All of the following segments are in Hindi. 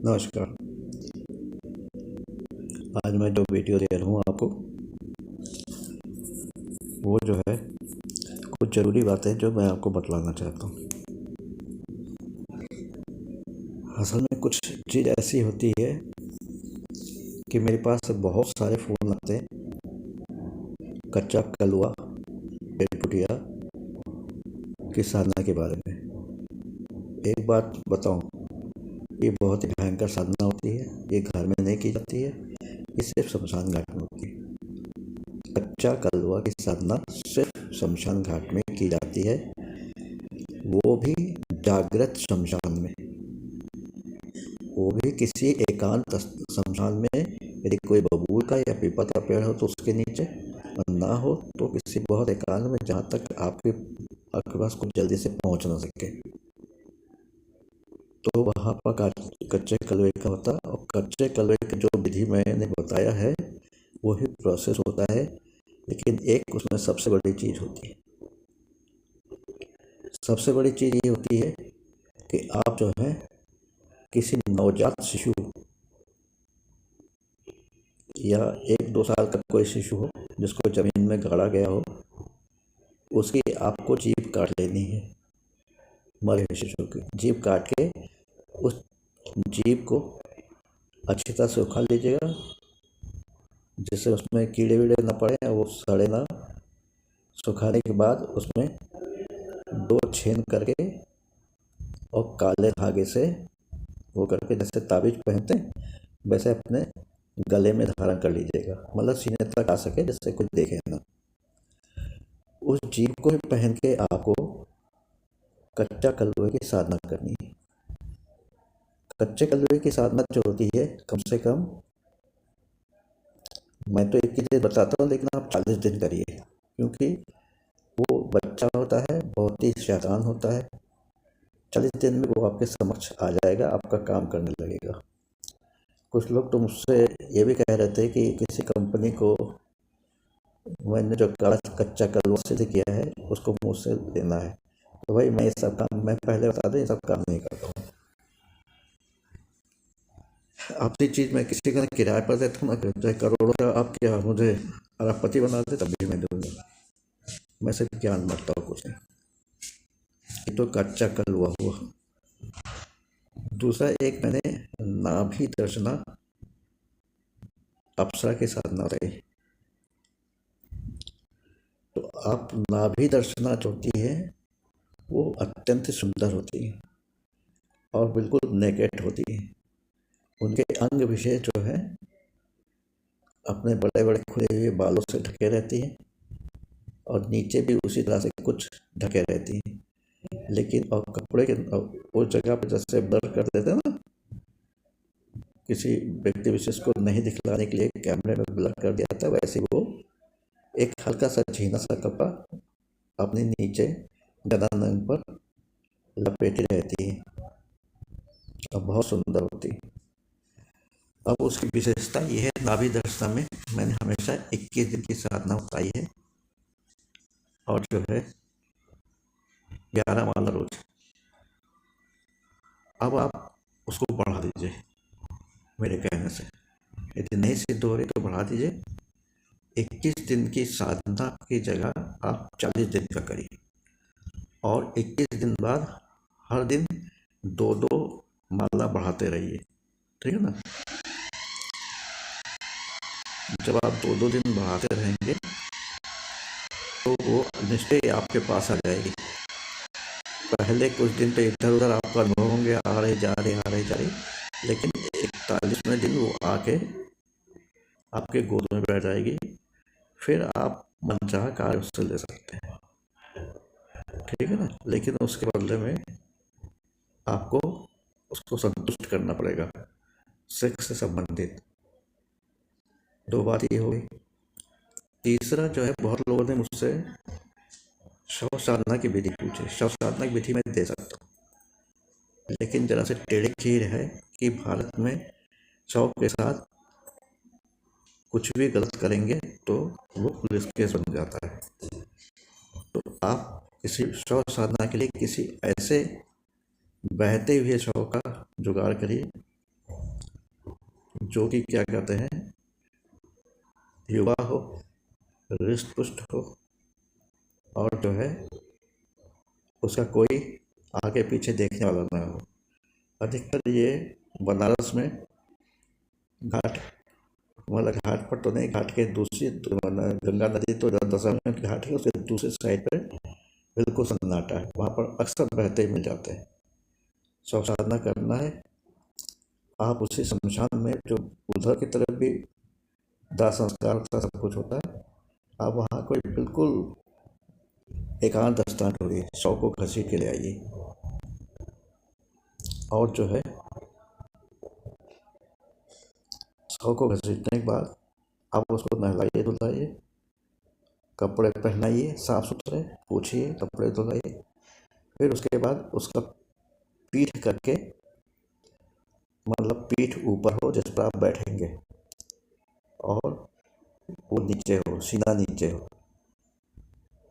नमस्कार। आज मैं जो वीडियो दे रहा हूँ आपको, वो जो है कुछ ज़रूरी बातें जो मैं आपको बतलाना चाहता हूँ। असल में कुछ चीज़ ऐसी होती है कि मेरे पास बहुत सारे फ़ोन आते हैं, कच्चा कलवा, पेटकुटिया की साधना के बारे में। एक बात बताऊँ, ये बहुत ही भयंकर साधना होती है। ये घर में नहीं की जाती है, ये सिर्फ शमशान घाट में होती है। कच्चा कलवा की साधना सिर्फ शमशान घाट में की जाती है, वो भी जागृत शमशान में। वो भी किसी एकांत शमशान में। यदि कोई बबूल का या पीपल का पेड़ हो तो उसके नीचे, और ना हो तो किसी बहुत एकांत में, जहाँ तक आपके पास कुछ जल्दी से पहुँच ना सके। तो वहाँ पर कच्चे कलवे का होता है। और कच्चे कलवे का जो विधि मैंने बताया है वही प्रोसेस होता है, लेकिन एक उसमें सबसे बड़ी चीज़ होती है। सबसे बड़ी चीज़ ये होती है कि आप जो है किसी नवजात शिशु या 1-2 साल का कोई शिशु हो जिसको ज़मीन में गाड़ा गया हो, उसकी आपको जीभ काट लेनी है। मरे हुए शिशु की जीभ काट के उस जीभ को अच्छी तरह से उखाड़ लीजिएगा, जिससे उसमें कीड़े वीड़े ना पड़े, वो सड़े ना। सुखाने के बाद उसमें 2 छेद करके और काले धागे से वो करके, जैसे ताबीज पहनते हैं वैसे अपने गले में धारण कर लीजिएगा, मतलब सीने तक आ सके जिससे कोई देखे ना। उस जीभ को पहन के आपको कच्चा कलवे की साधना करनी है। कच्चे कलवे की साधना जो होती है, कम से कम, मैं तो 21 दिन बताता हूँ, लेकिन आप 40 दिन करिए, क्योंकि वो बच्चा होता है, बहुत ही शैतान होता है। 40 दिन में वो आपके समक्ष आ जाएगा, आपका काम करने लगेगा। कुछ लोग तो मुझसे ये भी कह रहे थे कि किसी कंपनी को मैंने जो कच्चा कलवा सिद्ध किया है उसको मुझसे लेना है। तो भाई, मैं ये सब काम, मैं पहले बता दूं, ये सब काम नहीं करता हूँ। अपनी चीज़ मैं किसी का किराए पर देता हूँ ना, चाहे करोड़ों का आप क्या मुझे अरबपति बना दे तब भी मैं दूंगा। मैं सिर्फ ज्ञान बांटता हूँ, कुछ नहीं। ये तो कच्चा कलवा हुआ। दूसरा एक मैंने नाभि दर्शना अप्सरा के साधना बताई। तो आप नाभि दर्शना जो होती है वो अत्यंत सुंदर होती है और बिल्कुल नेकेट होती है। उनके अंग विशेष जो है अपने बड़े बड़े खुले हुए बालों से ढके रहती हैं, और नीचे भी उसी तरह से कुछ ढके रहती हैं। लेकिन और कपड़े के उस जगह पर जैसे ब्लर कर देते हैं ना, किसी व्यक्ति विशेष को नहीं दिखलाने के लिए कैमरे में ब्लर कर दिया जाता है, वैसे वो एक हल्का सा झीना सा कपड़ा अपने नीचे गदान पर लपेटी रहती है और बहुत सुंदर होती है। अब उसकी विशेषता यह है, नाभि दर्शना में मैंने हमेशा 21 दिन की साधना बताई है, और जो है 11 माला रोज। अब आप उसको बढ़ा दीजिए मेरे कहने से। यदि नहीं सिद्ध हो रही तो बढ़ा दीजिए। 21 दिन की साधना की जगह आप 40 दिन का करिए, और 21 दिन बाद हर दिन 2-2 माला बढ़ाते रहिए, ठीक है ना। जब आप 2-2 दिन बढ़ाते रहेंगे तो वो निश्चय आपके पास आ जाएगी। पहले कुछ दिन तो इधर उधर आपको अनुभव होंगे, आ रहे जा रहे, लेकिन 41वें दिन वो आके आपके गोद में बैठ जाएगी। फिर आप मनचाहा कार्य उससे ले सकते हैं, ठीक है ना। लेकिन उसके बदले में आपको उसको संतुष्ट करना पड़ेगा, सेक्स से संबंधित। 2 बात ये हो गई। तीसरा जो है, बहुत लोगों ने मुझसे शव साधना की विधि पूछी। शव साधना की विधि मैं दे सकता हूँ, लेकिन जरा से टेढ़ी खीर है कि भारत में शव के साथ कुछ भी गलत करेंगे तो वो पुलिस केस बन जाता है। तो आप किसी शव साधना के लिए किसी ऐसे बहते हुए शव का जुगाड़ करिए जो कि क्या कहते हैं, युवा हो, हृष्ट पुष्ट हो, और जो है उसका कोई आगे पीछे देखने वाला ना हो। अधिकतर ये बनारस में घाट, मतलब घाट पर तो नहीं, घाट के दूसरी गंगा नदी तो 10 मिनट घाट है, उसके दूसरी साइड पे बिल्कुल सन्नाटा है, वहाँ पर अक्सर बहते ही मिल जाते हैं। शव साधना करना है आप उसी शमशान में, जो उधर की तरफ भी दाह संस्कार का सब कुछ होता है, आप वहाँ कोई बिल्कुल एकांत स्थान ढूंढिए, शव को घसीट के ले आइए, और जो है शव को घसीटने के बाद आप उसको नहलाइए धुलाइए, कपड़े पहनाइए साफ सुथरे, पूछिए, कपड़े धुलाइए। फिर उसके बाद उसका पीठ करके, मतलब पीठ ऊपर हो जिस पर आप बैठेंगे, और वो नीचे हो, सीना नीचे हो।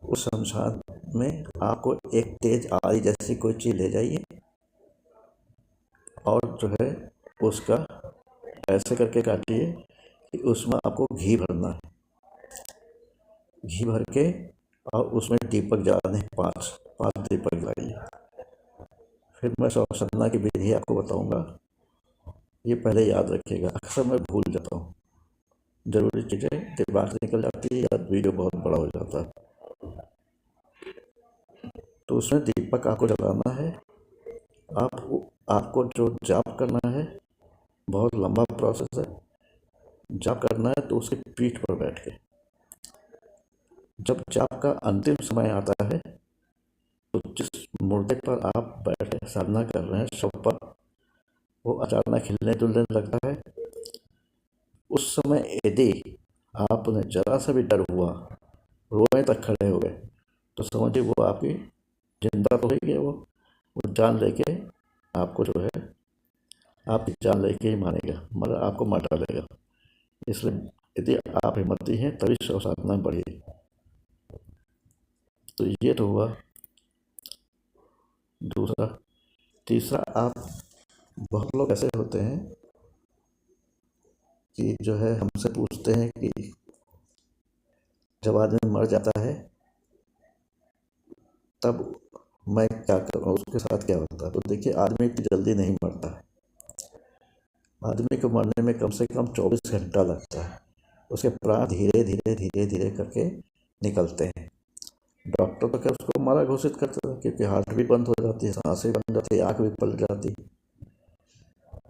उस शमशान में आपको एक तेज आरी जैसी कोई चीज ले जाइए, और जो है उसका ऐसे करके काटिए कि उसमें आपको घी भरना है। घी भर के और उसमें दीपक जलाने हैं, 5 दीपक जलाइए। फिर मैं शव साधना की विधि आपको बताऊंगा, ये पहले याद रखिएगा, अक्सर मैं भूल जाता हूँ, जरूरी चीज़ें दिमाग से निकल जाती है या वीडियो बहुत बड़ा हो जाता है। तो उसमें दीपक आपको जलाना है। आपको जो जाप करना है, बहुत लंबा प्रोसेस है। जाप करना है तो उसकी पीठ पर बैठ के, जब जाप का अंतिम समय आता है, तो जिस मुर्दे पर आप बैठे साधना कर रहे हैं, शव पर, वो अचानक हिलने डुलने लगता है। उस समय यदि आपने जरा सा भी डर हुआ, रोए तक खड़े हो गए, तो समझिए वो आपकी जिंदा तो है, वो जान लेके आपको जो है, आपकी जान लेके ही मारेगा, मगर आपको मार डालेगा। इसलिए यदि आप हिम्मती हैं तभी शव साधना बढ़िए। तो ये तो हुआ दूसरा। तीसरा, आप, बहुत लोग ऐसे होते हैं कि जो है हमसे पूछते हैं कि जब आदमी मर जाता है तब मैं क्या करूँ, उसके साथ क्या होता है। तो देखिए, आदमी इतनी जल्दी नहीं मरता है। आदमी को मरने में कम से कम 24 घंटा लगता है। उसके प्राण धीरे धीरे धीरे धीरे करके निकलते हैं। डॉक्टर तो क्या उसको मरा घोषित करता है, क्योंकि हार्ट भी बंद हो जाती है, सांसें बंद जाती है, आँख भी पलट जाती है।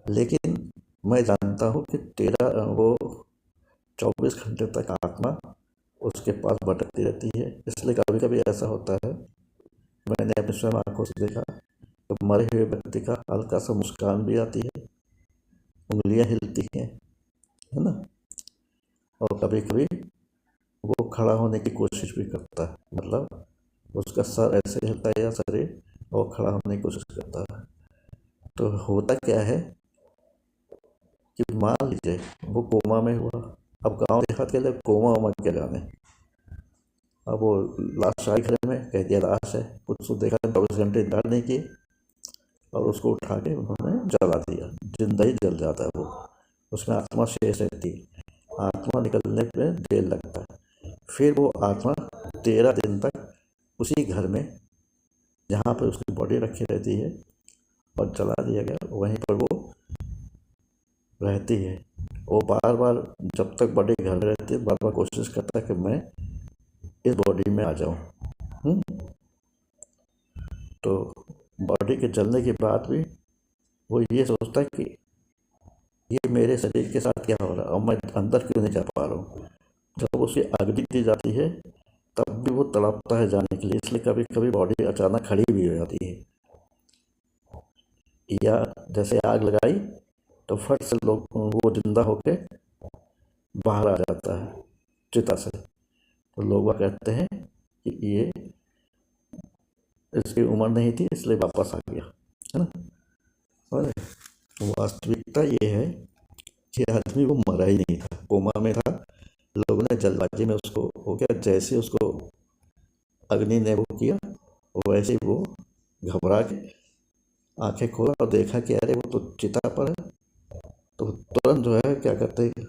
लेकिन मैं जानता हूँ कि 24 घंटे तक आत्मा उसके पास भटकती रहती है। इसलिए कभी कभी ऐसा होता है, मैंने अपने स्वयं आंखों से देखा, तो मरे हुए व्यक्ति का हल्का सा मुस्कान भी आती है, उंगलियां हिलती हैं, है ना। और कभी कभी वो खड़ा होने की कोशिश भी करता है, मतलब उसका सर ऐसे हिलता है या शरीर, और खड़ा होने की कोशिश करता है। तो होता क्या है कि मान लीजिए वो कोमा में हुआ। अब गांव देहात के लोग कोमा वोमा क्या जाने। अब वो लाश आई घर में, कह दिया लाश है, कुछ तो देखा, 24 घंटे इंतजार नहीं किए, और उसको उठा के उन्होंने जला दिया। जिंदा ही जल जाता है वो, उसमें आत्मा शेष रहती है। आत्मा निकलने पे देर लगता है। फिर वो आत्मा 13 दिन तक उसी घर में, जहाँ पर उसकी बॉडी रखी रहती है और जला दिया गया, वहीं पर वो रहती है। वो बार बार, जब तक बॉडी घर में रहती है, बार बार कोशिश करता है कि मैं इस बॉडी में आ जाऊं। तो बॉडी के जलने के बाद भी वो ये सोचता है कि ये मेरे शरीर के साथ क्या हो रहा है और मैं अंदर क्यों नहीं जा पा रहा हूँ। जब उसकी अग्नि दी जाती है तब भी वो तड़पता है जाने के लिए। इसलिए कभी कभी बॉडी अचानक खड़ी भी हो जाती है, या जैसे आग लगाई तो फट से लोग वो जिंदा होके बाहर आ जाता है चिता से। तो लोग वह कहते हैं कि ये, इसकी उम्र नहीं थी इसलिए वापस आ गया, है ना। और वास्तविकता ये है कि आदमी वो मरा ही नहीं था, कोमा में था। लोगों ने जल्दबाजी में उसको हो गया, जैसे उसको अग्नि ने वो किया, वैसे ही वो घबरा के आंखें खोला और देखा कि अरे वो तो चिता पर है, तो तुरंत जो है क्या करते हैं,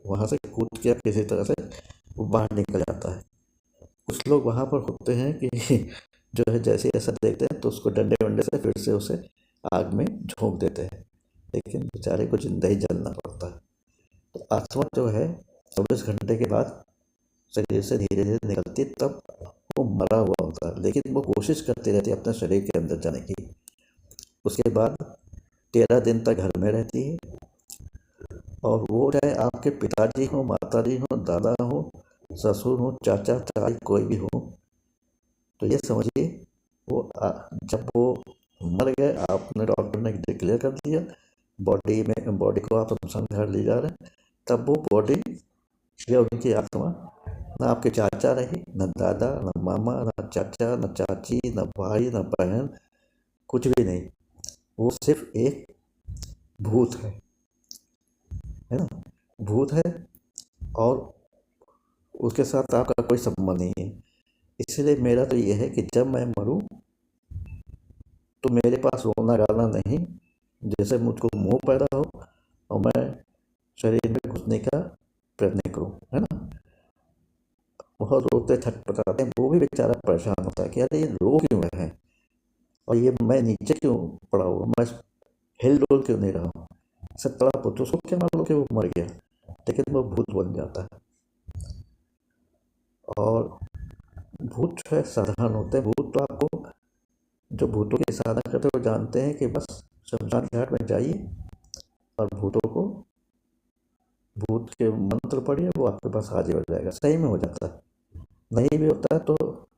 वहाँ से कूद के किसी तरह से वो बाहर निकल जाता है। कुछ लोग वहाँ पर होते हैं कि जो है जैसे ऐसा देखते हैं तो उसको डंडे वंडे से फिर से उसे आग में झोंक देते हैं, लेकिन बेचारे को जिंदा ही जलना पड़ता है। तो आत्मा जो है 24 घंटे के बाद शरीर से धीरे धीरे निकलती है, तब वो मरा हुआ होता है, लेकिन वो कोशिश करती रहती है अपने शरीर के अंदर जाने की। उसके बाद 13 दिन तक घर में रहती है, और वो चाहे आपके पिताजी हो, माताजी हो, दादा हो, ससुर हो, चाचा ताई कोई भी हो, तो ये समझिए वो जब वो मर गए, आपने डॉक्टर ने डिक्लेयर कर दिया, बॉडी को आप शमशान घाट ले जा रहे हैं, तब वो बॉडी या उनकी आत्मा ना आपके चाचा रही, न दादा, न मामा, न चाचा, न चाची, न भाई, न बहन, कुछ भी नहीं। वो सिर्फ एक भूत है ना, भूत है, और उसके साथ आपका कोई संबंध नहीं है। इसलिए मेरा तो ये है कि जब मैं मरूं तो मेरे पास रोना गाना नहीं, जैसे मुझको मोह पैदा हो और मैं शरीर में घुसने का प्रयत्न करूं, है ना। बहुत रोते छटपटाते हैं, वो भी बेचारा परेशान होता है कि अरे ये रो क्यों रहे हैं, और ये मैं नीचे क्यों पड़ा हुआ, मैं हिल डोल क्यों नहीं रहा हूँ। सब तड़प हो तो उसको क्या मालूम कि वो मर गया, लेकिन वो भूत बन जाता है। और भूत जो है साधारण होते हैं। भूत तो आपको, जो भूतों की साधना करते हैं वो जानते हैं कि बस शमशान घाट में जाइए और भूत के मंत्र पढ़िए, वो आपके पास हाजिर हो जाएगा। सही में हो जाता है, नहीं भी होता है तो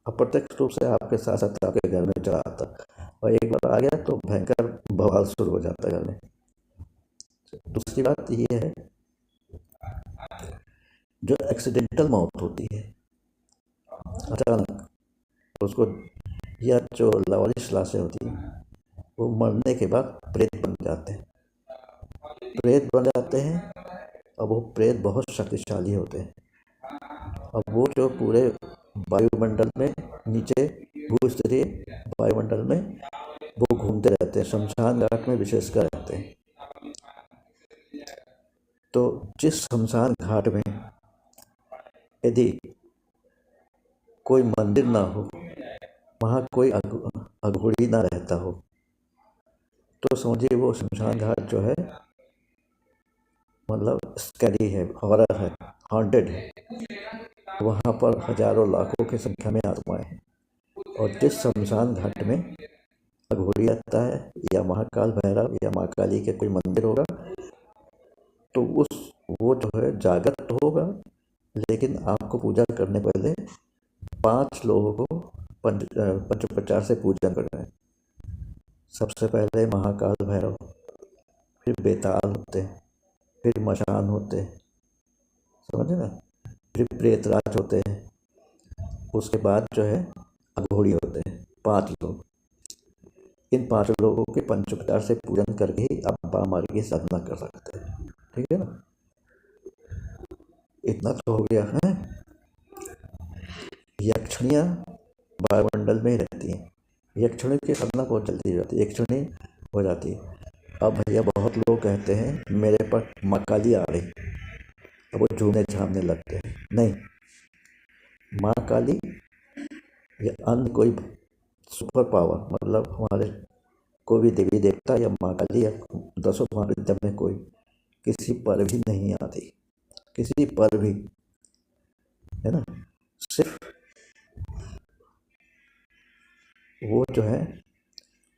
अप्रत्यक्ष रूप से आपके साथ साथ आपके घर में चला आता है, और एक बार आ गया तो भयंकर बवाल शुरू हो जाता है घर में। दूसरी बात ये है, जो एक्सीडेंटल मौत होती है अचानक, उसको, या जो लावारिस लाशें होती हैं, वो मरने के बाद प्रेत बन जाते हैं। प्रेत बन जाते हैं, और वो प्रेत बहुत शक्तिशाली होते हैं। अब वो जो पूरे वायुमंडल में नीचे, भूस्तरीय वायुमंडल में वो घूमते रहते हैं, शमशान घाट में विशेषकर रहते हैं। तो जिस शमशान घाट में यदि कोई मंदिर ना हो, वहाँ कोई अघोरी ना रहता हो, तो समझिए वो शमशान घाट जो है मतलब स्कैरी है, हॉरर है, हॉन्टेड है। वहाँ पर हजारों लाखों की संख्या में आत्माएं हैं, और जिस शमशान घाट में अघोरी रहता है, या महाकाल भैरव या माँ काली के कोई मंदिर होगा, तो वो जो है जागृत होगा, लेकिन आपको पूजा करने पहले 5 लोगों को पंचोपचार से पूजन करना है। सबसे पहले महाकाल भैरव, फिर बेताल होते हैं, फिर मशान होते हैं, समझे ना, फिर प्रेतराज होते हैं, उसके बाद जो है अघोरी होते हैं, 5 लोग। इन 5 लोगों के पंचोपचार से पूजन करके ही आप बामार्गी साधना कर सकते हैं, ठीक है ना। इतना तो हो गया है। यक्षिणियाँ वायुमंडल में ही रहती हैं। यक्षिणी की साधना बहुत जल्दी हो जाती है, यक्षिणी हो जाती है। अब भैया बहुत लोग कहते हैं मेरे पर माँ काली आ रही, अब वो झूमने झामने लगते हैं। नहीं, माँ काली या अन्य कोई सुपर पावर, मतलब हमारे कोई भी देवी देवता या माँ काली या 10 महाविद्या में कोई किसी पर भी नहीं आती, किसी पर भी, है ना। सिर्फ वो जो है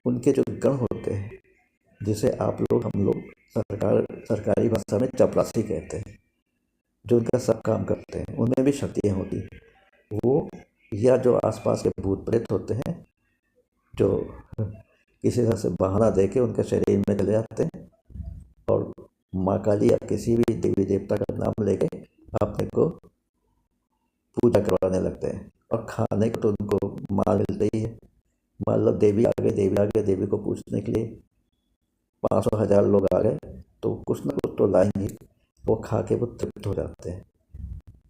उनके जो गण होते हैं, जिसे हम लोग सरकारी भाषा में चपरासी कहते हैं, जो उनका सब काम करते हैं, उनमें भी शक्तियाँ होती हैं। वो, या जो आसपास के भूत प्रेत होते हैं, जो किसी तरह से बहाना दे के उनके शरीर में चले जाते हैं, और माँ काली या किसी भी देवी देवता का नाम लेके अपने को पूजा करवाने लगते हैं। और खाने को तो उनको माल मिलते ही है। मान लो देवी आ गए, देवी को पूजने के लिए 500,000 लोग आ गए, तो कुछ ना कुछ तो लाएंगे, वो खा के वो तृप्त हो जाते हैं,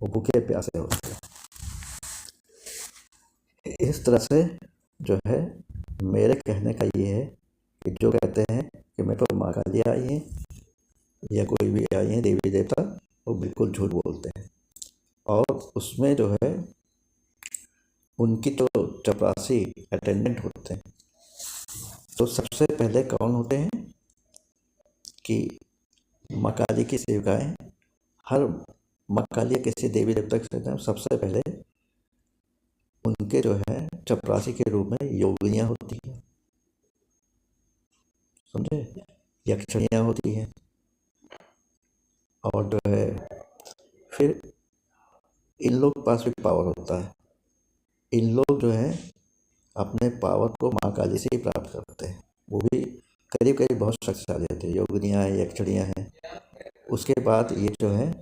वो भूखे प्यासे होते हैं। इस तरह से जो है, मेरे कहने का ये है कि जो कहते हैं कि मेरे पर माँ काली आई है, या कोई भी आई हैं देवी देवता, वो बिल्कुल झूठ बोलते हैं। और उसमें जो है उनकी तो चपरासी अटेंडेंट होते हैं। तो सबसे पहले कौन होते हैं कि माँ काली की सेविकाएं, हर माँ काली किसी देवी देवता के साथ सबसे पहले उनके जो है चपरासी के रूप में योगिनियाँ होती हैं, समझे, यक्षिणियाँ होती हैं। और जो है फिर इन लोग के पास भी पावर होता है। इन लोग जो है अपने पावर को माँ काली से ही प्राप्त करते हैं। वो भी करीब करीब बहुत शक्तिशाली होते हैं, योगिनियाँ हैं, यक्षिणियाँ हैं। उसके बाद ये जो है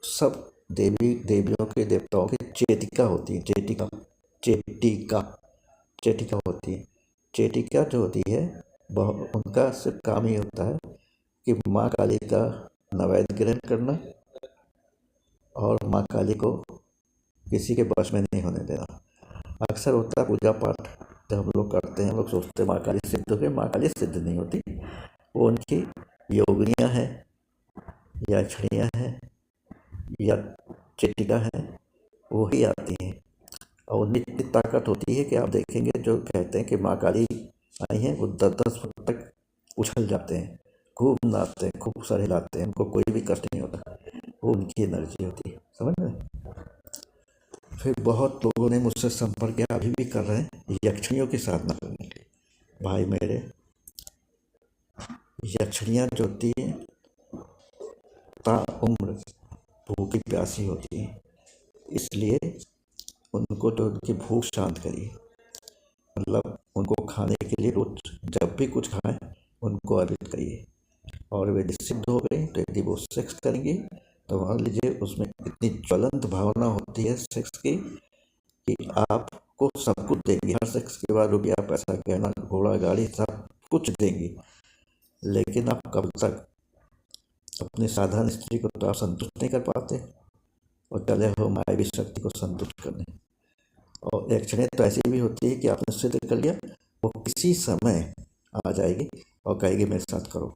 सब देवी देवियों के देवताओं की चेटिका होती है। चेटिका चेटिका चेटिका होती है। चेटिका जो होती है वह उनका सिर्फ काम ही होता है कि माँ काली का नैवेद्य ग्रहण करना और माँ काली को किसी के वश में नहीं होने देना। अक्सर होता है पूजा पाठ जब हम लोग करते हैं, हम लोग सोचते हैं माँ काली सिद्ध हो गई, माँ काली सिद्ध नहीं होती। वो उनकी योगिनियाँ हैं या छड़ियाँ हैं या चेटिका हैं, वो ही आती हैं। और उनमें इतनी ताकत होती है कि आप देखेंगे जो कहते हैं कि माँ काली आई हैं, वो 10-10 फुट तक उछल जाते हैं, खूब नाचते हैं, खूब सर हिलाते हैं, उनको कोई भी कष्ट नहीं होता। वो उनकी एनर्जी होती है, समझ में। फिर बहुत लोगों ने मुझसे संपर्क किया, अभी भी कर रहे हैं, यक्षिणियों की साधना करने के लिए। भाई मेरे, यक्षिणियाँ जो होती हैं ताउम्र भूखी प्यासी होती हैं, इसलिए उनको तो उनकी भूख शांत करिए। मतलब उनको खाने के लिए रोज जब भी कुछ खाएं उनको अर्पित करिए। और वे सिद्ध हो गई तो यदि वो सेक्स करेंगी तो मान लीजिए उसमें इतनी ज्वलंत भावना होती है सेक्स की कि आपको सब कुछ देंगी। हर सेक्स के बाद रुपया पैसा गहना घोड़ा गाड़ी सब कुछ देंगी, लेकिन आप कब तक अपनी साधारण स्त्री को तो आप संतुष्ट नहीं कर पाते और चले हो मायावी शक्ति को संतुष्ट करने। और यक्षिणियाँ तो ऐसी भी होती है कि आपने सिद्ध कर लिया, वो किसी समय आ जाएगी और कहेगी मेरे साथ करो।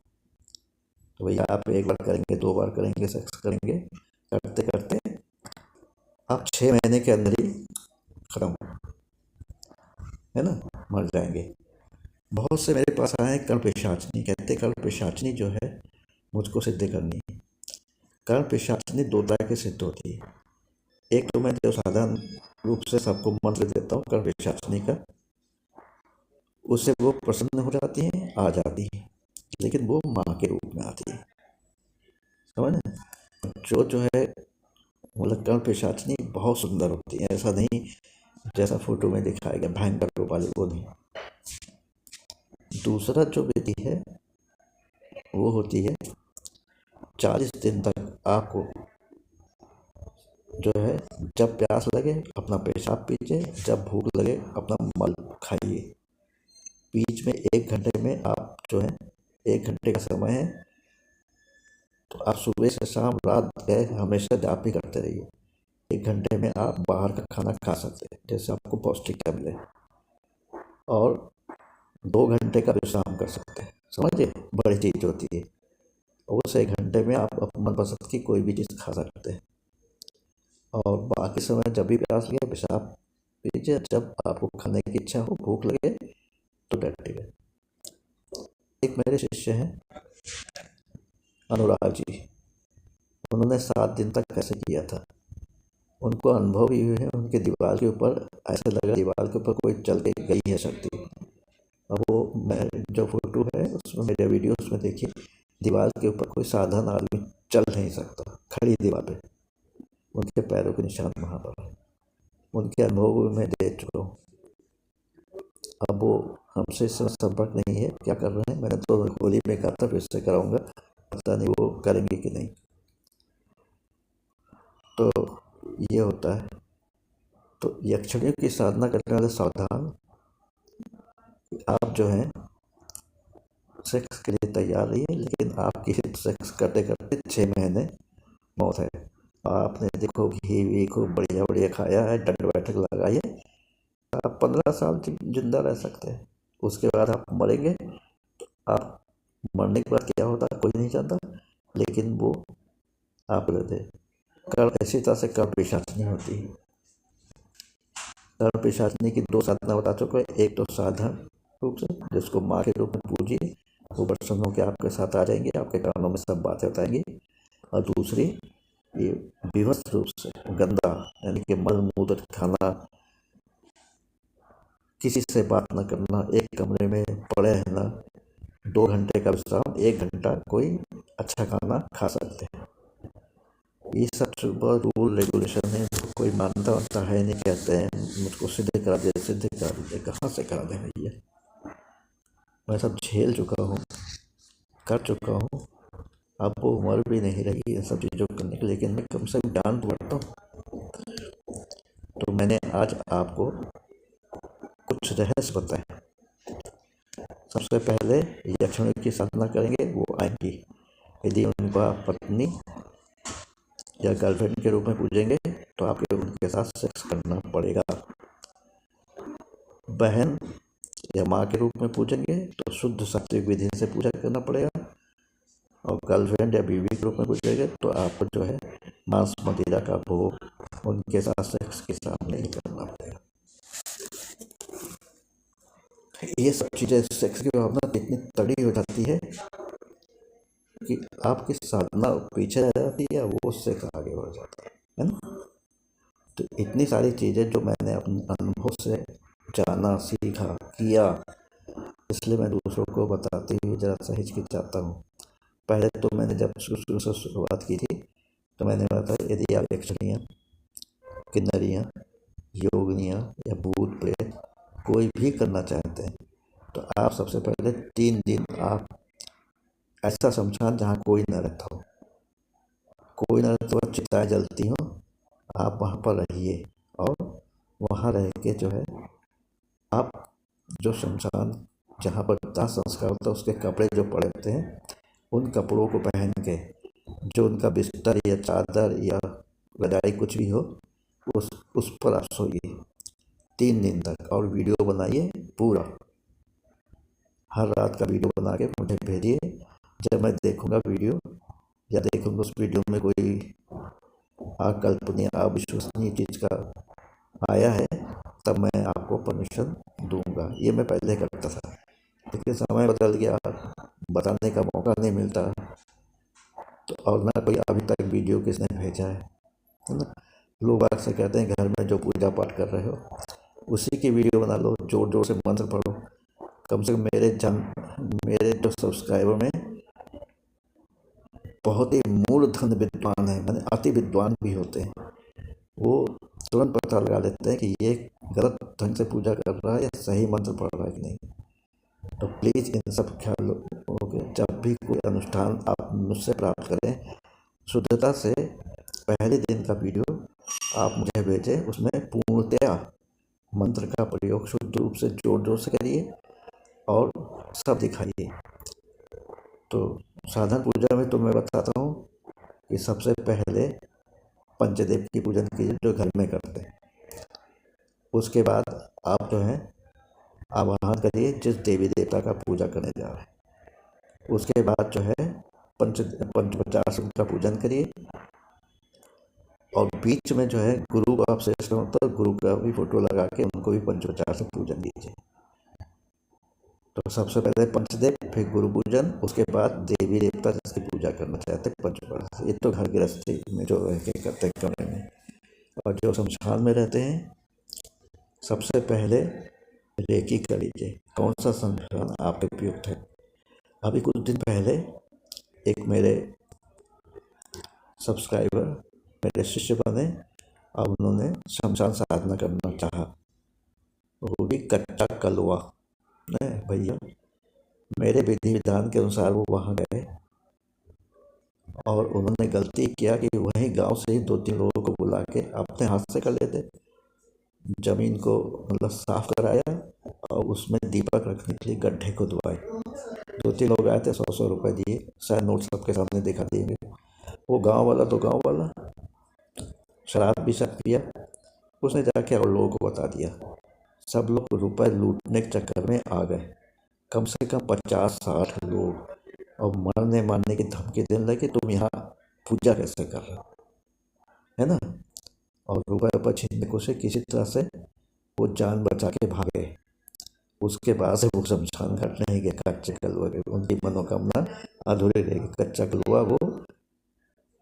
तो भैया आप एक बार करेंगे, 2 बार करेंगे, सेक्स करेंगे, करते करते आप 6 महीने के अंदर ही खत्म, है ना, मर जाएंगे। बहुत से मेरे पास आए कर्ण पिशाचनी, कहते कर्ण पिशाचनी जो है मुझको सिद्ध करनी है। कर्ण पिशाचनी 2 तरह की सिद्ध होती है। एक तो मैं जो साधारण रूप से सबको मंत्र देता हूँ कर्ण पिशाचनी का, उससे वो प्रसन्न हो जाती हैं, आ जाती है, लेकिन वो माँ के रूप में आती है, समझ ना। जो है मतलब कर्ण पिशाचनी बहुत सुंदर होती है, ऐसा नहीं जैसा फोटो में दिखाया गया भयंकर रूप वाली, वो नहीं। दूसरा जो विधि है वो होती है 40 दिन तक आपको जो है जब प्यास लगे अपना पेशाब पीजिए, जब भूख लगे अपना मल खाइए। बीच में 1 घंटे में आप जो है 1 घंटे का समय है, तो आप सुबह से शाम रात गए हमेशा जाप भी करते रहिए। 1 घंटे में आप बाहर का खाना खा सकते हैं जैसे आपको पौष्टिकता मिले, और 2 घंटे का विश्राम कर सकते हैं, समझिए बड़ी चीज होती है। उस 1 घंटे में आप अपनी मनपसंद की कोई भी चीज़ खा सकते हैं, और बाकी समय जब भी प्यास लगे पेशाब पीजिए, जब आपको खाने की इच्छा हो, भूख लगे तो डटिए। एक मेरे शिष्य हैं अनुराग जी, उन्होंने 7 दिन तक कैसे किया था, उनको अनुभव भी हुए हैं। उनके दीवार के ऊपर ऐसा लगा दीवार के ऊपर कोई चल के गई है शक्ति। अब वो मैं जो फोटो है उसमें मेरे वीडियोस में देखिए, दीवार के ऊपर कोई साधारण आदमी चल नहीं सकता, खड़ी दीवार पे उनके पैरों के निशान वहाँ पर है। उनके अनुभव में देख चुका हूँ। अब वो हमसे इस समय संपर्क नहीं है, क्या कर रहे हैं, मैंने तो होली में कहा था फिर से कराऊंगा, पता नहीं वो करेंगे कि नहीं। तो ये होता है। तो यक्षिणियों की साधना करने वाले सावधान, आप जो है सेक्स के लिए तैयार रहिए, लेकिन आपकी सेक्स करते करते 6 महीने मौत है। आपने देखो घी वी खूब बढ़िया बढ़िया खाया है, दंड बैठक लगाइए, आप 15 साल जिंदा रह सकते हैं। उसके बाद आप मरेंगे, आप मरने के बाद क्या होता कोई नहीं जानता, लेकिन वो आप रहते कर ऐसी तरह से कर पिशाचनी होती है। कर पिशाचनी की दो साधना बता चुका है। एक तो साधारण रूप से जिसको माँ के रूप में पूजिए, वो प्रसन्न होकर आपके साथ आ जाएंगे, आपके कानों में सब बातें बताएंगे। और दूसरी ये विवश रूप से गंदा, यानी कि मल मूत्र खाना, किसी से बात न करना, एक कमरे में पड़े रहना, 2 घंटे का विश्राम, 1 घंटा कोई अच्छा खाना खा सकते हैं। ये सब सुबह रूल रेगुलेशन है, कोई मानता वानता है नहीं। कहते हैं मुझको सीधे करा दे, सीधे करा दे, कहाँ से करा दे भैया। मैं सब झेल चुका हूँ, कर चुका हूँ। अब वो उम्र भी नहीं रही इन सब चीज़ों करने की, लेकिन मैं कम से कम ज्ञान तो बढ़ता हूँ। तो मैंने आज आपको कुछ रहस्य बताए। सबसे पहले यक्षिणी की साधना करेंगे, वो आएंगी। यदि उनका पत्नी या गर्लफ्रेंड के रूप में पूजेंगे तो आपको उनके साथ सेक्स करना पड़ेगा। बहन या माँ के रूप में पूजेंगे तो शुद्ध सात्विक विधि से पूजा करना पड़ेगा। और गर्लफ्रेंड या बीवी के रूप में पूजेंगे तो आपको जो है मांस मदिरा का भोग उनके साथ सेक्स के सामने ही करना पड़ेगा। ये सब चीज़ें, सेक्स की भावना इतनी तड़ी हो जाती है कि आपकी साधना पीछे रह जाती है, वो सेक्स आगे बढ़ जाता है ना। तो इतनी सारी चीज़ें जो मैंने अपने अनुभव से जाना, सीखा, किया, इसलिए मैं दूसरों को बताते हुए ज़रा सा हिचकिचाता हूँ। पहले तो मैंने जब शुरू से शुरुआत की थी तो मैंने बताया, यदि आप यक्षिणियाँ, किन्नरियाँ, योगिनियाँ या भूत प्रेत कोई भी करना चाहते हैं तो आप सबसे पहले 3 दिन आप ऐसा शमशान जहाँ कोई न रहता हो, कोई न रहता हो, चिताएँ जलती हों, आप वहाँ पर रहिए। और वहाँ रह के जो है आप जो शमशान जहाँ पर दाह संस्कार होता है उसके कपड़े जो पड़े होते हैं, उन कपड़ों को पहन के जो उनका बिस्तर या चादर या रजाई कुछ भी हो उस पर आप सोइए 3 दिन तक, और वीडियो बनाइए पूरा। हर रात का वीडियो बना के मुझे भेजिए। जब मैं देखूंगा वीडियो या देखूंगा उस वीडियो में कोई अकल्पनीय, अविश्वसनीय चीज़ का आया है, तब मैं आपको परमिशन दूंगा। ये मैं पहले करता था, लेकिन समय बदल गया, बताने का मौका नहीं मिलता। तो और ना कोई अभी तक वीडियो किसने भेजा है ना। लोग अक्सर कहते हैं घर में जो पूजा पाठ कर रहे हो उसी की वीडियो बना लो, जोर जोर से मंत्र पढ़ो। कम से कम मेरे जो सब्सक्राइबर में बहुत ही मूर्धन विद्वान है, माने अति विद्वान भी होते हैं। वो तुरंत पता लगा लेते हैं कि ये गलत ढंग से पूजा कर रहा है या सही मंत्र पढ़ रहा है कि नहीं। तो प्लीज़ इन सब ख्याल रखोगे। जब भी कोई अनुष्ठान आप मुझसे प्राप्त करें, शुद्धता से पहले दिन का वीडियो आप मुझे भेजें, उसमें पूर्णतया मंत्र का प्रयोग शुद्ध रूप से जोर जोर से करिए और सब दिखाइए। तो साधन पूजा में तो मैं बताता हूँ कि सबसे पहले पंचदेव की पूजन कीजिए जो घर में करते हैं। उसके बाद आप जो है आवाहन करिए जिस देवी देवता का पूजा करने जा रहे हैं। उसके बाद जो है पंचोपचार का पूजन करिए, और बीच में जो है गुरु का आप श्रेष्ठ हो तो गुरु का भी फोटो लगा के उनको भी पंचोपचार से पूजन कीजिए। तो सबसे पहले पंचदेव, फिर गुरु पूजन, उसके बाद देवी देवता जिसकी पूजा करना चाहते हैं पंचोपचार। ये तो घर गृहस्थी में जो रह के करते हैं कमरे में। और जो शमशान में रहते हैं सबसे पहले रेकी कर लीजिए, कौन सा शमशान आपके उपयुक्त है। अभी कुछ दिन पहले एक मेरे सब्सक्राइबर मेरे शिष्य बने और उन्होंने शमशान साधना करना चाहा, वो भी कच्चा कलवा। नहीं भैया, मेरे विधि विधान के अनुसार वो वहाँ गए और उन्होंने गलती किया कि वहीं गांव से ही 2-3 लोगों को बुला के अपने हाथ से कर लेते। जमीन को मतलब साफ कराया और उसमें दीपक रखने के लिए गड्ढे खुदवाए। 2-3 लोग आए थे, 100-100 रुपये दिए, शायद नोट सबके सामने दिखा देंगे। वो गांव वाला तो गांव वाला, शराब भी सब पिया, उसने जाके और लोगों को बता दिया। सब लोग रुपए लूटने के चक्कर में आ गए। कम से कम 50-60 लोग और मरने मारने की धमकी देने लगे, तुम यहाँ पूजा कैसे कर रहे हो, है ना। और रुपये छीनने को से किसी तरह से वो जान बचा के भागे। उसके बाद से वो शमशान घाट नहीं गए कच्चे कलुआ के, उनकी मनोकामना अधूरी रहेगी। कच्चा कलुआ वो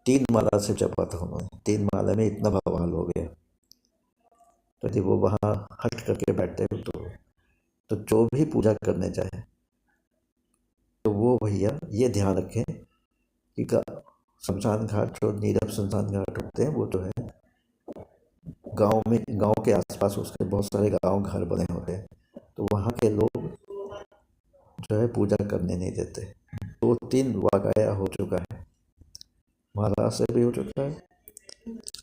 3 माला से जपा था उन्होंने, 3 माला में इतना बवाल हो गया। तो यदि वो वहाँ हट करके बैठते हो तो जो भी पूजा करने जाए तो वो भैया ये ध्यान रखें कि शमशान घाट, जो नीरव शमशान घाट होते हैं, वो जो है गांव के आसपास उसके बहुत सारे गांव घर बने होते हैं, तो वहाँ के लोग जो है पूजा करने नहीं देते। 2-3 वाकया हो चुका है, महाराष्ट्र से भी हो चुका है।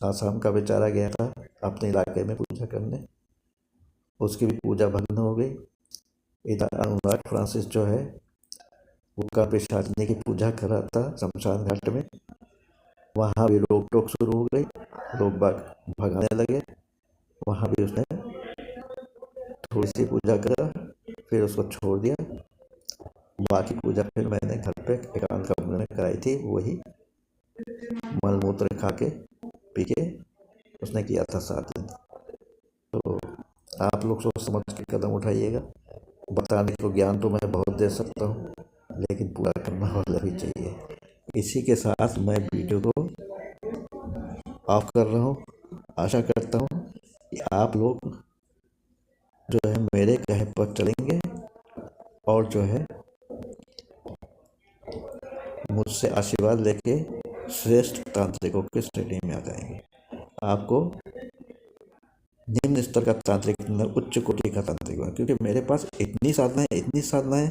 आसाम का बेचारा गया था अपने इलाके में पूजा करने, उसकी भी पूजा भंग हो गई। इधर अनुराग फ्रांसिस जो है वो का पिशाचनी की पूजा कर रहा था शमशान घाट में, वहाँ भी रोक टोक शुरू हो गई, लोग बाग भगाने लगे। वहाँ भी उसने थोड़ी सी पूजा करा, फिर उसको छोड़ दिया। बाकी पूजा फिर मैंने घर पे एकांत कमरे में कराई थी, वही मलमूत्र खा के पी के उसने किया था 7 दिन। तो आप लोग सोच समझ के कदम उठाइएगा। बताने को ज्ञान तो मैं बहुत दे सकता हूँ, लेकिन पूरा करना वाला भी चाहिए। इसी के साथ मैं वीडियो को ऑफ कर रहा हूँ। आशा करता हूँ कि आप लोग जो है मेरे कहे पर चलेंगे और जो है मुझसे आशीर्वाद लेके श्रेष्ठ तांत्रिकों की श्रेणी में आ जाएंगे। आपको निम्न स्तर का तांत्रिक, उच्च कोटि का तांत्रिक बना, क्योंकि मेरे पास इतनी साधनाएं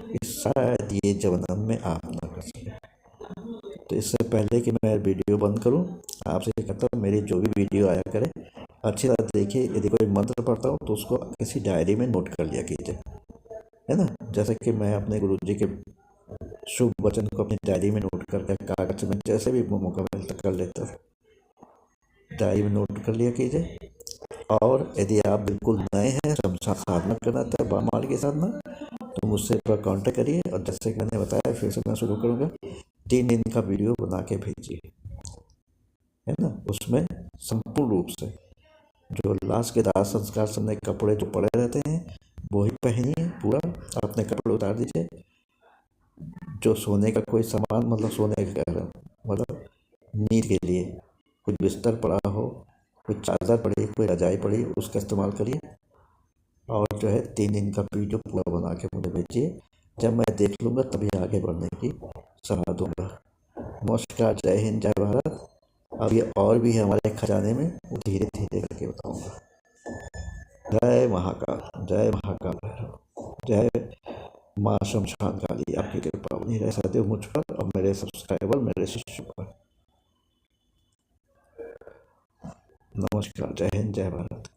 कि शायद ये जन्म में आप ना कर सके। तो इससे पहले कि मैं वीडियो बंद करूं, आपसे कहता हूँ मेरी जो भी वीडियो आया करे अच्छी तरह देखिए। यदि कोई मंत्र पढ़ता हो तो उसको किसी डायरी में नोट कर लिया कीजिए, है ना। जैसे कि मैं अपने गुरुजी के शुभ वचन को अपनी डायरी में नोट करके कागज में जैसे भी मौका मिलता कर लेता, डायरी में नोट कर लिया कीजिए। और यदि आप बिल्कुल नए हैं, साधना करना चाहते हैं बामाल की साधना, तो मुझसे पर कांटेक्ट करिए। और जैसे कि मैंने बताया, फिर से मैं शुरू करूँगा, 3 दिन का वीडियो बना के भेजिए, है ना। उसमें संपूर्ण रूप से जो लाश के दाह संस्कार समय कपड़े जो पड़े रहते हैं वो ही पहनिए, पूरा अपने कपड़े उतार दीजिए। जो सोने का कोई सामान, मतलब सोने का मतलब नींद के लिए कुछ बिस्तर पड़ा हो, कोई चादर पड़ी, कोई रजाई पड़ी, उसका इस्तेमाल करिए। और जो है 3 दिन का वीडियो पूरा बना के मुझे भेजिए। जब मैं देख लूँगा तभी आगे बढ़ने की सलाह दूंगा। नमस्कार, जय हिंद, जय भारत। अब ये और भी है हमारे खजाने में, वो धीरे धीरे करके बताऊंगा। जय महाकाल, जय महाकाल भैरव, जय माँ शमशान काली। आपकी कृपा बनी रहे सदैव मुझ पर और मेरे सब्सक्राइबर, मेरे शिष्य पर। नमस्कार, जय हिंद, जय भारत।